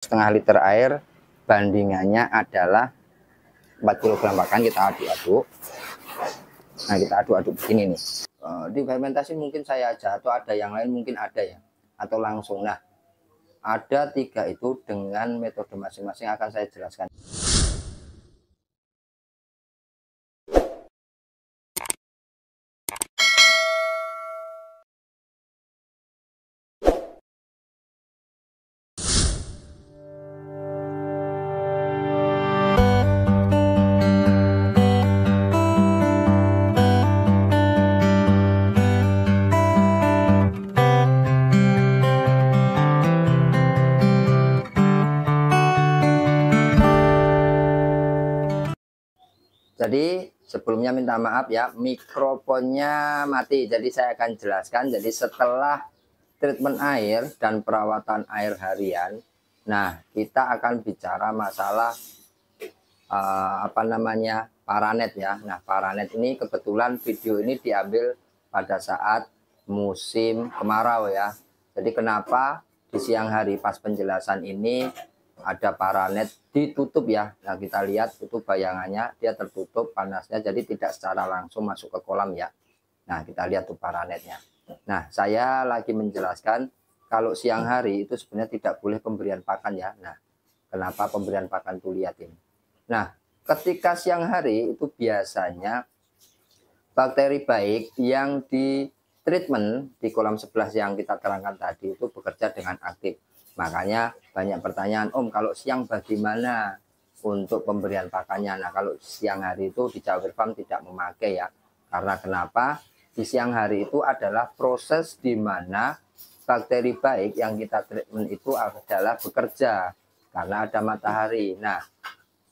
setengah liter air bandingannya adalah 4 kg pakan. Kita aduk-aduk. Nah, kita aduk-aduk begini nih. Di fermentasi mungkin saya aja, atau ada yang lain mungkin ada ya, atau langsung. Nah, ada 3 itu dengan metode masing-masing akan saya jelaskan. Jadi sebelumnya minta maaf ya, mikrofonnya mati. Jadi saya akan jelaskan. Jadi setelah treatment air dan perawatan air harian, nah kita akan bicara masalah paranet ya. Nah, paranet ini kebetulan video ini diambil pada saat musim kemarau ya. Jadi kenapa di siang hari pas penjelasan ini ada paranet ditutup ya. Nah, kita lihat itu bayangannya, dia tertutup panasnya, jadi tidak secara langsung masuk ke kolam ya. Nah, kita lihat tuh paranetnya. Nah, saya lagi menjelaskan kalau siang hari itu sebenarnya tidak boleh pemberian pakan ya. Nah, kenapa pemberian pakan tuh lihat ini. Nah, ketika siang hari itu biasanya bakteri baik yang di treatment di kolam 11 yang kita terangkan tadi itu bekerja dengan aktif. Makanya banyak pertanyaan, Om, kalau siang bagaimana untuk pemberian pakannya? Nah, kalau siang hari itu di Jawa Farm tidak memakai ya. Karena kenapa? Di siang hari itu adalah proses di mana bakteri baik yang kita treatment itu adalah bekerja karena ada matahari. Nah,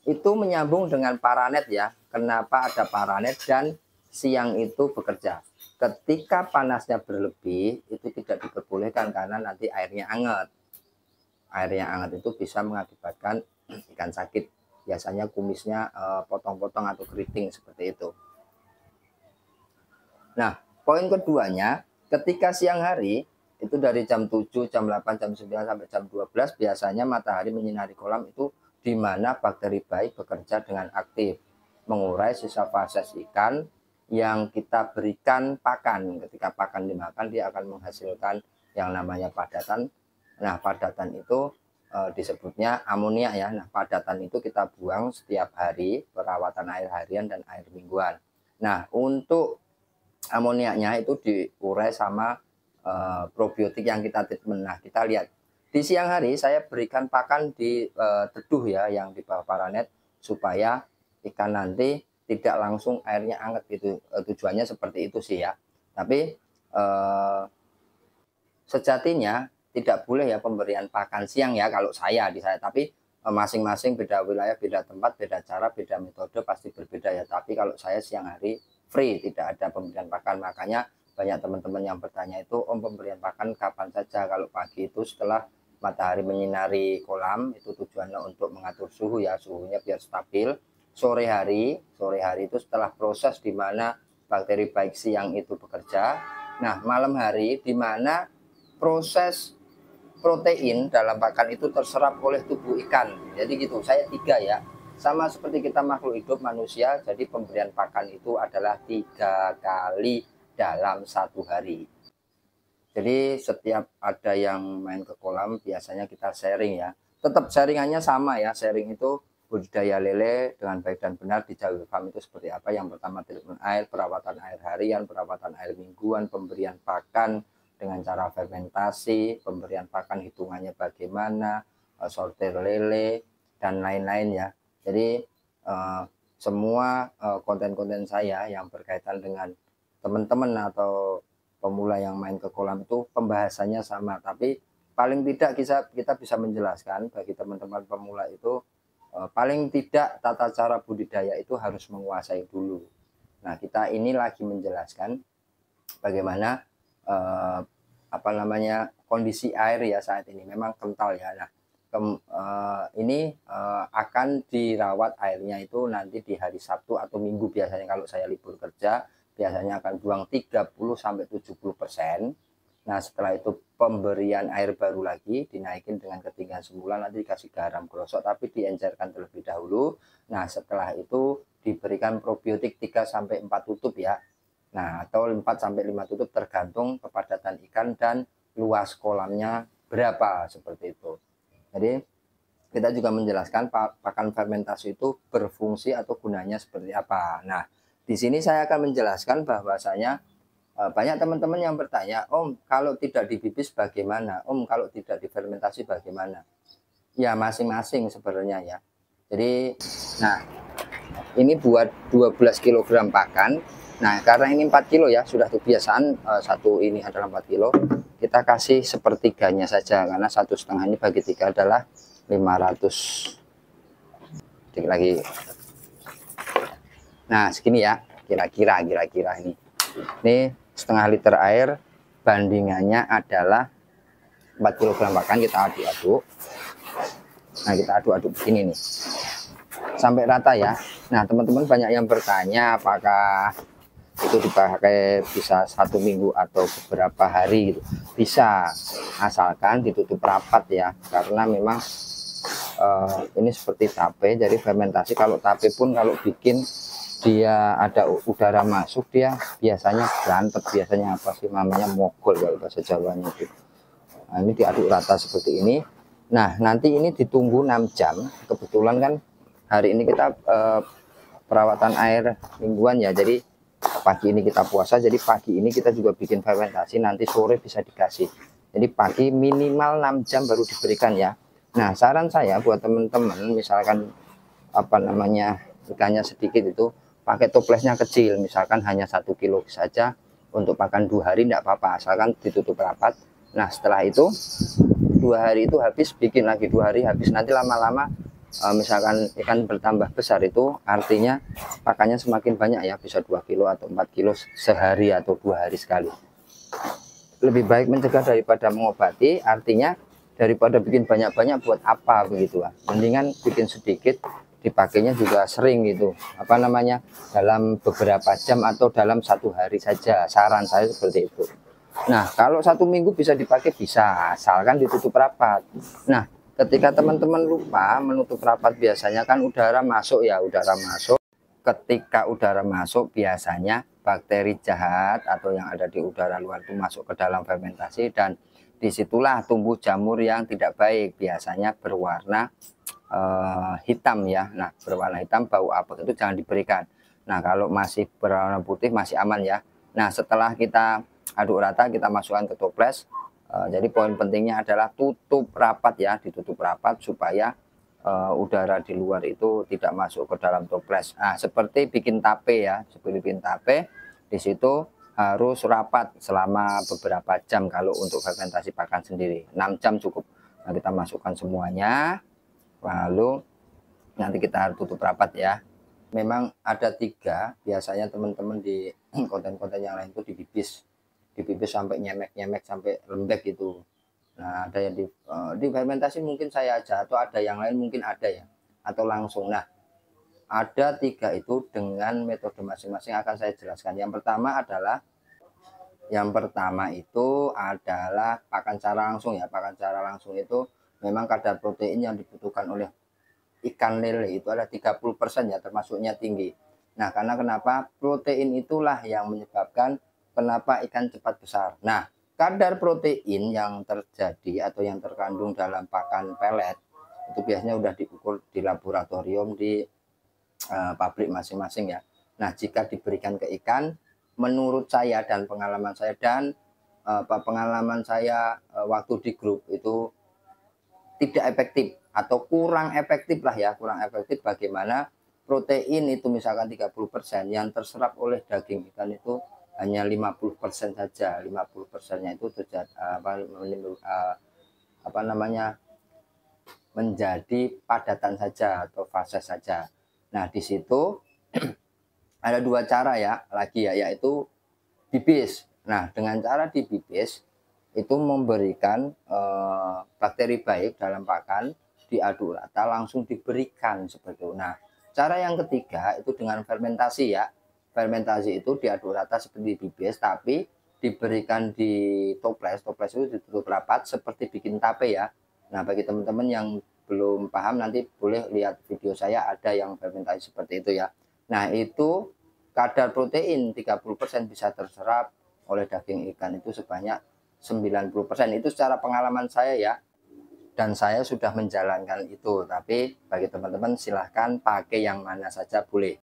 itu menyambung dengan paranet ya. Kenapa ada paranet dan siang itu bekerja? Ketika panasnya berlebih itu tidak diperbolehkan karena nanti airnya hangat. Air yang hangat itu bisa mengakibatkan ikan sakit. Biasanya kumisnya potong-potong atau keriting seperti itu. Nah, poin keduanya, ketika siang hari itu dari jam 7, jam 8, jam 9 sampai jam 12 biasanya matahari menyinari kolam itu di mana bakteri baik bekerja dengan aktif, mengurai sisa fases ikan yang kita berikan pakan. Ketika pakan dimakan dia akan menghasilkan yang namanya padatan. Nah, padatan itu disebutnya amonia ya. Nah, padatan itu kita buang setiap hari, perawatan air harian dan air mingguan. Nah, untuk amoniaknya itu diurai sama probiotik yang kita treatment. Nah, kita lihat di siang hari saya berikan pakan di teduh ya, yang di bawah paranet supaya ikan nanti tidak langsung airnya hangat gitu. Tujuannya seperti itu sih ya. Tapi sejatinya tidak boleh ya pemberian pakan siang ya kalau saya di saya. Tapi masing-masing beda wilayah, beda tempat, beda cara, beda metode pasti berbeda ya. Tapi kalau saya siang hari free, tidak ada pemberian pakan. Makanya banyak teman-teman yang bertanya itu, Om, pemberian pakan kapan saja? Kalau pagi itu setelah matahari menyinari kolam, itu tujuannya untuk mengatur suhu ya, suhunya biar stabil. Sore hari itu setelah proses di mana bakteri baik siang itu bekerja. Nah, malam hari di mana proses protein dalam pakan itu terserap oleh tubuh ikan. Jadi gitu, saya 3 ya. Sama seperti kita makhluk hidup manusia, jadi pemberian pakan itu adalah 3 kali dalam 1 hari. Jadi setiap ada yang main ke kolam, biasanya kita sharing ya. Tetap sharingannya sama ya, sharing itu budidaya lele dengan baik dan benar di Jawa Farm itu seperti apa. Yang pertama treatment air, perawatan air harian, perawatan air mingguan, pemberian pakan dengan cara fermentasi, pemberian pakan hitungannya bagaimana, sortir lele, dan lain-lain ya. Jadi semua konten-konten saya yang berkaitan dengan teman-teman atau pemula yang main ke kolam itu pembahasannya sama, tapi paling tidak kita bisa menjelaskan bagi teman-teman pemula itu paling tidak tata cara budidaya itu harus menguasai dulu. Nah, kita ini lagi menjelaskan bagaimana kondisi air ya saat ini memang kental ya. Nah, ini akan dirawat airnya itu nanti di hari Sabtu atau Minggu biasanya kalau saya libur kerja. Biasanya akan buang 30-70%. Nah setelah itu pemberian air baru lagi, dinaikin dengan ketinggian semula, nanti dikasih garam gosok tapi diencerkan terlebih dahulu. Nah setelah itu diberikan probiotik 3-4 tutup ya. Nah atau 4-5 tutup tergantung kepadatan ikan dan luas kolamnya berapa, seperti itu. Jadi kita juga menjelaskan pakan fermentasi itu berfungsi atau gunanya seperti apa. Nah di sini saya akan menjelaskan bahwasanya banyak teman-teman yang bertanya, Om, kalau tidak dibibis bagaimana? Om, kalau tidak difermentasi bagaimana? Ya, masing-masing sebenarnya ya. Jadi, nah, ini buat 12 kg pakan. Nah, karena ini 4 kilo ya, sudah kebiasaan satu ini adalah 4 kilo. Kita kasih sepertiganya saja, karena 1,5 ini bagi 3 adalah 500. Sedikit lagi. Nah, segini ya, kira-kira ini. Ini setengah liter air, bandingannya adalah 4 kg pakan, kita aduk-aduk. Nah kita aduk-aduk begini nih sampai rata ya. Nah teman-teman banyak yang bertanya apakah itu dipakai bisa 1 minggu atau beberapa hari gitu. Bisa, asalkan ditutup rapat ya, karena memang ini seperti tape. Jadi fermentasi, kalau tape pun kalau bikin dia ada udara masuk, dia biasanya berantem, biasanya apa sih namanya, mogol kalau bahasa Jawanya itu. Nah, ini diaduk rata seperti ini. Nah nanti ini ditunggu 6 jam. Kebetulan kan hari ini kita perawatan air mingguan ya, jadi pagi ini kita puasa, jadi pagi ini kita juga bikin fermentasi, nanti sore bisa dikasih. Jadi pagi minimal 6 jam baru diberikan ya. Nah saran saya buat teman-teman, misalkan apa namanya ikannya sedikit, itu pakai toplesnya kecil, misalkan hanya 1 kilo saja, untuk pakan 2 hari tidak apa-apa, asalkan ditutup rapat. Nah setelah itu 2 hari itu habis, bikin lagi 2 hari habis. Nanti lama-lama misalkan ikan bertambah besar, itu artinya pakannya semakin banyak ya, bisa 2 kilo atau 4 kilo sehari atau 2 hari sekali. Lebih baik mencegah daripada mengobati, artinya daripada bikin banyak-banyak buat apa begitu lah. Mendingan bikin sedikit, dipakainya juga sering gitu, apa namanya, dalam beberapa jam atau dalam 1 hari saja, saran saya seperti itu. Nah kalau 1 minggu bisa dipakai, bisa, asalkan ditutup rapat. Nah ketika teman-teman lupa menutup rapat, biasanya kan udara masuk ya, udara masuk. Ketika udara masuk, biasanya bakteri jahat atau yang ada di udara luar itu masuk ke dalam fermentasi, dan disitulah tumbuh jamur yang tidak baik, biasanya berwarna hitam ya. Nah berwarna hitam, bau apek, itu jangan diberikan. Nah kalau masih berwarna putih masih aman ya. Nah setelah kita aduk rata, kita masukkan ke toples. Jadi poin pentingnya adalah tutup rapat ya, ditutup rapat supaya udara di luar itu tidak masuk ke dalam toples. Nah seperti bikin tape ya, seperti bikin tape, di situ harus rapat selama beberapa jam kalau untuk fermentasi pakan sendiri. 6 jam cukup. Nah kita masukkan semuanya, lalu nanti kita tutup rapat ya. Memang ada 3, biasanya teman-teman di konten-konten yang lain itu dibibis sampai nyemek sampai lembek gitu. Nah ada yang di fermentasi mungkin saya aja, atau ada yang lain mungkin ada ya, atau langsung. Nah ada 3 itu dengan metode masing-masing akan saya jelaskan. Yang pertama itu adalah pakan secara langsung ya. Pakan secara langsung itu memang kadar protein yang dibutuhkan oleh ikan lele itu ada 30% ya, termasuknya tinggi. Nah karena kenapa? Protein itulah yang menyebabkan kenapa ikan cepat besar. Nah kadar protein yang terjadi atau yang terkandung dalam pakan pelet itu biasanya udah diukur di laboratorium di pabrik masing-masing ya. Nah jika diberikan ke ikan, menurut saya dan pengalaman saya waktu di grup itu tidak efektif atau kurang efektif lah ya, kurang efektif. Bagaimana protein itu misalkan 30%, yang terserap oleh daging ikan itu hanya 50% saja. 50%-nya itu terjadi menjadi padatan saja atau fase saja. Nah di situ ada 2 cara ya lagi ya, yaitu bibis. Nah dengan cara dibibis itu memberikan bakteri baik dalam pakan, diaduk rata langsung diberikan seperti itu. Nah cara yang ketiga itu dengan fermentasi ya. Fermentasi itu diaduk rata seperti bibis, tapi diberikan di toples itu ditutup rapat seperti bikin tape ya. Nah, bagi teman-teman yang belum paham nanti boleh lihat video saya, ada yang fermentasi seperti itu ya. Nah, itu kadar protein 30% bisa terserap oleh daging ikan itu sebanyak 90%. Itu secara pengalaman saya ya. Dan saya sudah menjalankan itu. Tapi bagi teman-teman silahkan pakai yang mana saja boleh.